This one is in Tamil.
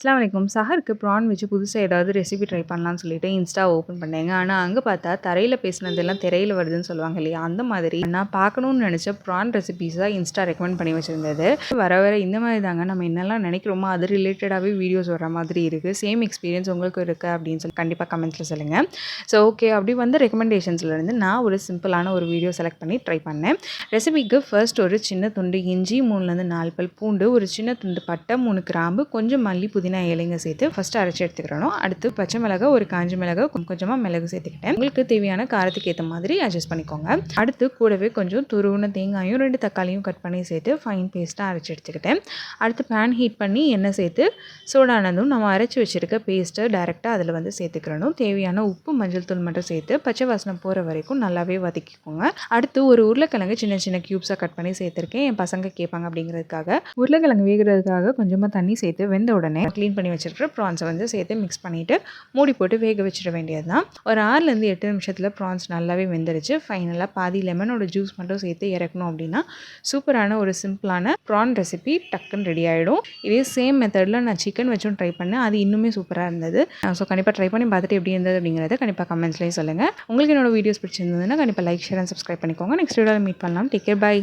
அஸ்ஸலாமு அலைக்கும். சஹருக்கு ப்ரான் வச்சு புதுசா ஏதாவது ரெசிபி ட்ரை பண்ணலான்னு சொல்லிட்டு இன்ஸ்டா ஓப்பன் பண்ணேங்க. ஆனா அங்க பார்த்தா தரையில பேசினதெல்லாம் திரையில வருதுன்னு சொல்லுவாங்க இல்லையா? அந்த மாதிரி நான் பார்க்கணும்னு நெனச்ச ப்ரான் ரெசிபீஸா இன்ஸ்டா ரெக்கமெண்ட் பண்ணி வச்சிருந்தது. வர வர இந்த மாதிரி தாங்க நம்ம என்னெல்லாம் நெனைக்கிறோமோ அது ரிலேட்டடாவே வீடியோஸ் வர மாதிரி இருக்கு. சேம் எக்ஸ்பீரியன்ஸ் உங்களுக்கு இருக்கா? அப்படின்னு சொல்லி கண்டிப்பா கமெண்ட்ஸ்ல சொல்லுங்க. ஓகே அப்படி வந்த ரெக்கமெண்டேஷன்ஸ்லேருந்து நான் ஒரு சிம்பிளான ஒரு வீடியோ செலக்ட் பண்ணி ட்ரை பண்ணேன். ரெசிபிக்கு ஃபர்ஸ்ட் ஒரு சின்ன துண்டு இஞ்சி, 3லேருந்து 4 பல் பூண்டு, ஒரு சின்ன துண்டு பட்டை, 3 கிராம்பு, கொஞ்சம் மல்லி, புதினா இலைங்க சேர்த்து ஃபர்ஸ்ட் அரைச்சி எடுத்துக்கிறணும். அடுத்து பச்சை மிளகாய், ஒரு காஞ்ச மிளகாய், கொஞ்சமாக மிளகு சேர்த்துக்கிட்டேன். உங்களுக்கு தேவையான காரத்துக்கு ஏற்ற மாதிரி அட்ஜஸ்ட் பண்ணிக்கோங்க. அடுத்து கூடவே கொஞ்சம் துருவின தேங்காயும் 2 தக்காளியும் கட் பண்ணி சேர்த்து ஃபைன் பேஸ்ட்டாக அரைச்சி எடுத்துக்கிட்டேன். அடுத்து பேன் ஹீட் பண்ணி எண்ணெய் சேர்த்து சூடானதும் நம்ம அரைச்சி வச்சுருக்க பேஸ்ட்டை டேரெக்டாக அதில் வந்து சேர்த்துக்கிறணும். தேவையான உப்பு, மஞ்சள் தூள் மட்டும் சேர்த்து பச்சை வாசனை போகிற வரைக்கும் நல்லாவே வதக்கிக்கோங்க. அடுத்து ஒரு உருளைக்கிழங்கு சின்ன சின்ன க்யூப்ஸாக கட் பண்ணி சேர்த்துருக்கேன். என் பசங்க கேட்பாங்க அப்படிங்கிறதுக்காக. உருளைக்கிழங்கு வேகிறதுக்காக கொஞ்சமாக தண்ணி சேர்த்து வெந்த உடனே க்ளீன் பண்ணி வச்சிருக்கிற ப்ரான்ஸை வந்து சேர்த்து மிக்ஸ் பண்ணிவிட்டு மூடி போட்டு வேக வச்சிட வேண்டியது தான். ஒரு 6லேருந்து 8 நிமிஷத்தில் ப்ரான்ஸ் நல்லாவே வெந்துருச்சு. ஃபைனலாக பாதி லெமனோட ஜூஸ் மட்டும் சேர்த்து இறக்கணும் அப்படின்னா சூப்பரான ஒரு சிம்பிளான ப்ரான் ரெசிபி டக்குன்னு ரெடி ஆகிடும். இதே சேம் மெத்தடில் நான் சிக்கன் வச்சும் ட்ரை பண்ணேன். அது இன்னுமே சூப்பராக இருந்தது. கண்டிப்பாக ட்ரை பண்ணி பார்த்துட்டு எப்படி இருந்தது அப்படிங்கிறத கண்டிப்பாக கமெண்ட்ஸ்லேயே சொல்லுங்கள். உங்களுக்கு என்னோட வீடியோஸ் பிடிச்சிருந்ததுன்னா கண்டிப்பாக லைக், ஷேர் அண்ட் சப்ஸ்கிரைப் பண்ணிக்கோங்க. நெக்ஸ்ட் வீடியோவில் மீட் பண்ணலாம். Take care, by.